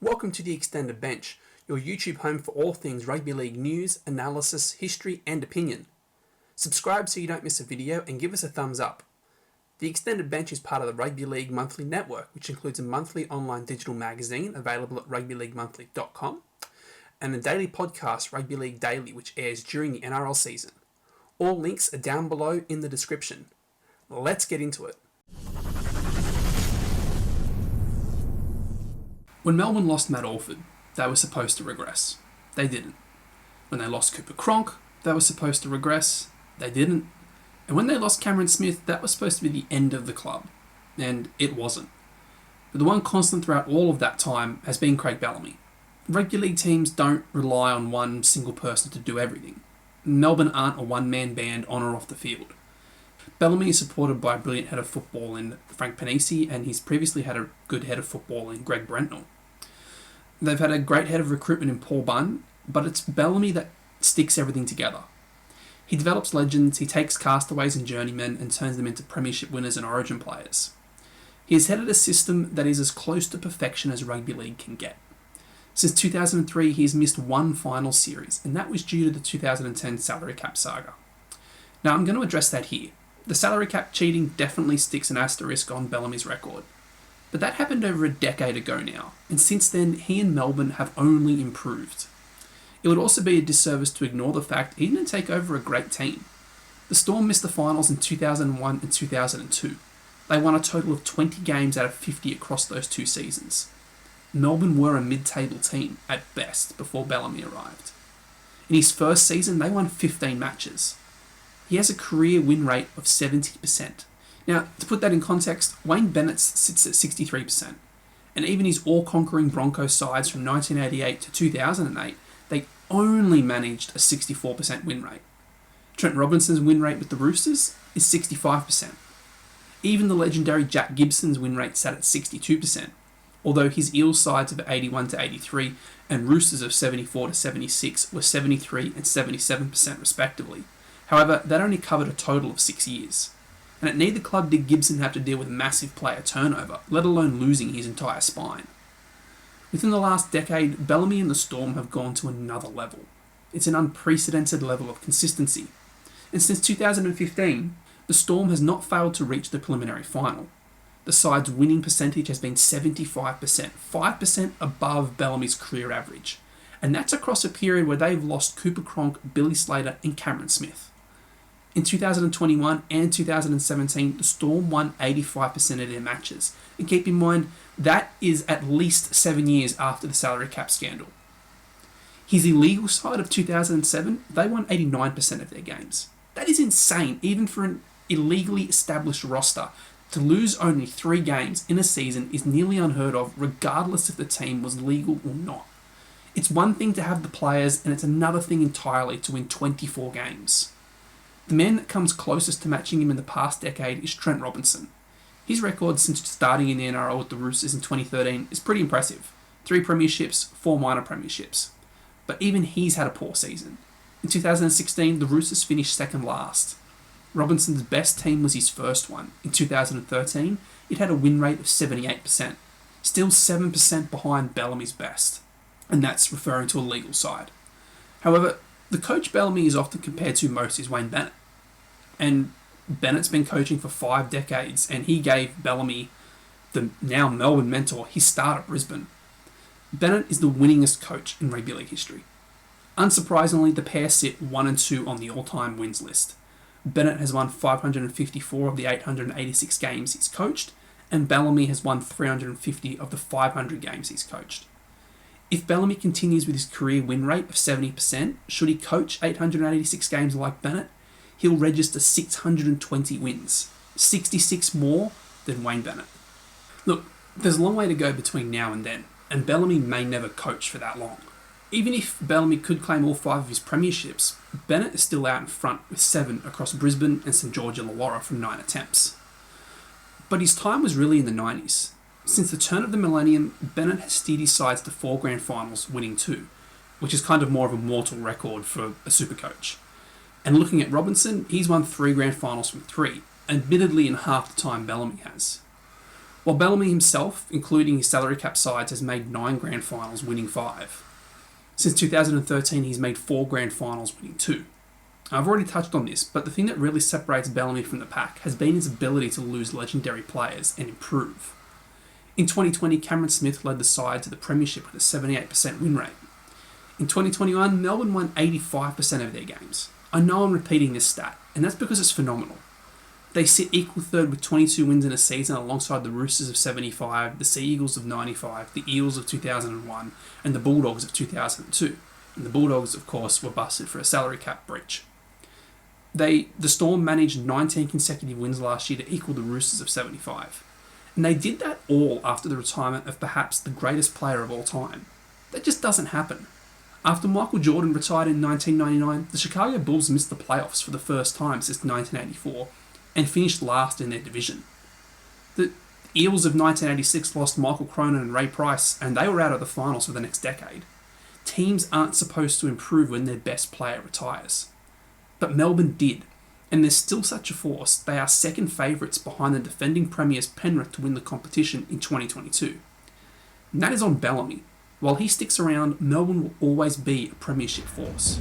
Welcome to the Extended Bench, your YouTube home for all things rugby league news, analysis, history and opinion. Subscribe so you don't miss a video and give us a thumbs up. The Extended Bench is part of the Rugby League Monthly Network, which includes a monthly online digital magazine available at rugbyleaguemonthly.com and a daily podcast, Rugby League Daily, which airs during the NRL season. All links are down below in the description. Let's get into it. When Melbourne lost Matt Orford, they were supposed to regress. They didn't. When they lost Cooper Cronk, they were supposed to regress. They didn't. And when they lost Cameron Smith, that was supposed to be the end of the club. And it wasn't. But the one constant throughout all of that time has been Craig Bellamy. Rugby league teams don't rely on one single person to do everything. Melbourne aren't a one-man band on or off the field. Bellamy is supported by a brilliant head of football in Frank Panisi, and he's previously had a good head of football in Greg Brentnell. They've had a great head of recruitment in Paul Bunn, but it's Bellamy that sticks everything together. He develops legends, he takes castaways and journeymen and turns them into premiership winners and origin players. He has headed a system that is as close to perfection as rugby league can get. Since 2003, he has missed one final series, and that was due to the 2010 salary cap saga. Now, I'm going to address that here. The salary cap cheating definitely sticks an asterisk on Bellamy's record. But that happened over a decade ago now, and since then, he and Melbourne have only improved. It would also be a disservice to ignore the fact he didn't take over a great team. The Storm missed the finals in 2001 and 2002. They won a total of 20 games out of 50 across those two seasons. Melbourne were a mid-table team, at best, before Bellamy arrived. In his first season, they won 15 matches. He has a career win rate of 70%. Now, to put that in context, Wayne Bennett sits at 63%. And even his all-conquering Broncos sides from 1988 to 2008, they only managed a 64% win rate. Trent Robinson's win rate with the Roosters is 65%. Even the legendary Jack Gibson's win rate sat at 62%, although his Eels sides of 81 to 83 and Roosters of 74 to 76 were 73 and 77% respectively. However, that only covered a total of 6 years. And at neither club did Gibson have to deal with massive player turnover, let alone losing his entire spine. Within the last decade, Bellamy and the Storm have gone to another level. It's an unprecedented level of consistency. And since 2015, the Storm has not failed to reach the preliminary final. The side's winning percentage has been 75%, 5% above Bellamy's career average. And that's across a period where they've lost Cooper Cronk, Billy Slater and Cameron Smith. In 2021 and 2017, the Storm won 85% of their matches. And keep in mind, that is at least 7 years after the salary cap scandal. His illegal side of 2007, they won 89% of their games. That is insane, even for an illegally established roster. To lose only 3 games in a season is nearly unheard of, regardless if the team was legal or not. It's one thing to have the players, and it's another thing entirely to win 24 games. The man that comes closest to matching him in the past decade is Trent Robinson. His record since starting in the NRL with the Roosters in 2013 is pretty impressive. 3 premierships, 4 minor premierships. But even he's had a poor season. In 2016, the Roosters finished second last. Robinson's best team was his first one. In 2013, it had a win rate of 78%. Still 7% behind Bellamy's best. And that's referring to a legal side. However, the coach Bellamy is often compared to most is Wayne Bennett. And Bennett's been coaching for 5 decades, and he gave Bellamy, the now Melbourne mentor, his start at Brisbane. Bennett is the winningest coach in rugby league history. Unsurprisingly, the pair sit 1 and 2 on the all-time wins list. Bennett has won 554 of the 886 games he's coached, and Bellamy has won 350 of the 500 games he's coached. If Bellamy continues with his career win rate of 70%, should he coach 886 games like Bennett, he'll register 620 wins, 66 more than Wayne Bennett. Look, there's a long way to go between now and then, and Bellamy may never coach for that long. Even if Bellamy could claim all 5 of his premierships, Bennett is still out in front with 7 across Brisbane and St George Illawarra from 9 attempts. But his time was really in the 90s. Since the turn of the millennium, Bennett has steered his sides to 4 grand finals, winning 2, which is kind of more of a mortal record for a super coach. And looking at Robinson, he's won 3 grand finals from 3, admittedly in half the time Bellamy has. while Bellamy himself, including his salary cap sides, has made 9 grand finals, winning 5. Since 2013, he's made 4 grand finals, winning 2. I've already touched on this, but the thing that really separates Bellamy from the pack has been his ability to lose legendary players and improve. In 2020, Cameron Smith led the side to the premiership with a 78% win rate. In 2021, Melbourne won 85% of their games. I know I'm repeating this stat, and that's because it's phenomenal. They sit equal third with 22 wins in a season alongside the Roosters of 75, the Sea Eagles of 95, the Eels of 2001, and the Bulldogs of 2002. And the Bulldogs, of course, were busted for a salary cap breach. The Storm managed 19 consecutive wins last year to equal the Roosters of 75. And they did that all after the retirement of perhaps the greatest player of all time. That just doesn't happen. After Michael Jordan retired in 1999, the Chicago Bulls missed the playoffs for the first time since 1984 and finished last in their division. The Eels of 1986 lost Michael Cronin and Ray Price, and they were out of the finals for the next decade. Teams aren't supposed to improve when their best player retires. But Melbourne did, and they're still such a force. They are second favourites behind the defending premiers Penrith to win the competition in 2022. And that is on Bellamy. While he sticks around, Melbourne will always be a premiership force.